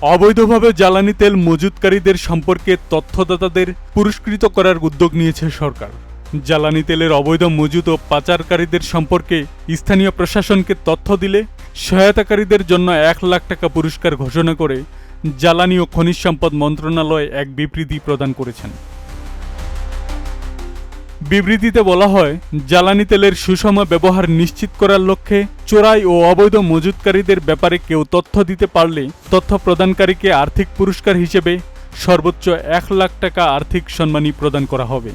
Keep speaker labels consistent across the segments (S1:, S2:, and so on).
S1: অবৈধভাবে জ্বালানি তেল মজুতকারীদের সম্পর্কে তথ্যদাতাদের পুরস্কৃত করার উদ্যোগ নিয়েছে সরকার। জ্বালানি তেলের অবৈধ মজুত ও পাচারকারীদের সম্পর্কে স্থানীয় প্রশাসনকে তথ্য দিলে সহায়তাকারীদের জন্য ১ লাখ টাকা পুরস্কার ঘোষণা করে জ্বালানি ও খনিজ সম্পদ মন্ত্রণালয় এক বিবৃতি প্রদান করেছেন। বিবৃতিতে বলা হয়, জ্বালানি তেলের সুষম ব্যবহার নিশ্চিত করার লক্ষ্যে চোরাই ও অবৈধ মজুতকারীদের ব্যাপারে কেউ তথ্য দিতে পারলে তথ্য প্রদানকারীকে আর্থিক পুরস্কার হিসেবে সর্বোচ্চ ১ লাখ টাকা আর্থিক সম্মানী প্রদান করা হবে।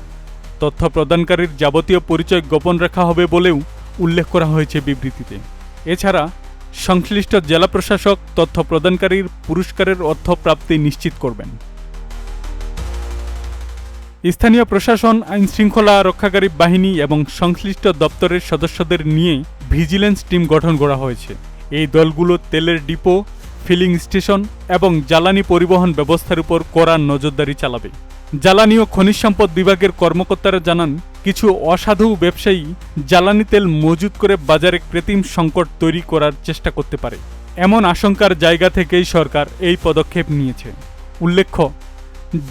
S1: তথ্য প্রদানকারীর যাবতীয় পরিচয় গোপন রাখা হবে বলেও উল্লেখ করা হয়েছে বিবৃতিতে। এছাড়া সংশ্লিষ্ট জেলা প্রশাসক তথ্য প্রদানকারীর পুরস্কারের অর্থ প্রাপ্তি নিশ্চিত করবেন। স্থানীয় প্রশাসন, আইনশৃঙ্খলা রক্ষাকারী বাহিনী এবং সংশ্লিষ্ট দপ্তরের সদস্যদের নিয়ে ভিজিলেন্স টিম গঠন করা হয়েছে। এই দলগুলো তেলের ডিপো, ফিলিং স্টেশন এবং জ্বালানি পরিবহন ব্যবস্থার উপর কড়া নজরদারি চালাবে। জ্বালানি ও খনিজ সম্পদ বিভাগের কর্মকর্তারা জানান, কিছু অসাধু ব্যবসায়ী জ্বালানি তেল মজুত করে বাজারে কৃত্রিম সংকট তৈরি করার চেষ্টা করতে পারে। এমন আশঙ্কার জায়গা থেকেই সরকার এই পদক্ষেপ নিয়েছে। উল্লেখ্য,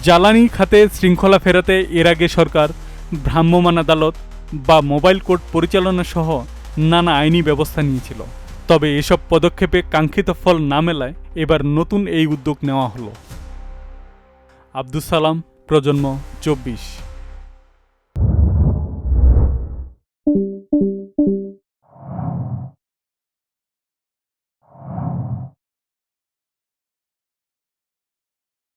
S1: জ্বালানি খাতে শৃঙ্খলা ফেরাতে এর আগে সরকার ভ্রাম্যমাণ আদালত বা মোবাইল কোর্ট পরিচালনা সহ নানা আইনি ব্যবস্থা নিয়েছিল। তবে এসব পদক্ষেপে কাঙ্ক্ষিত ফল না মেলায় এবার নতুন এই উদ্যোগ নেওয়া হলো। আব্দুস সালাম, প্রজন্ম 24।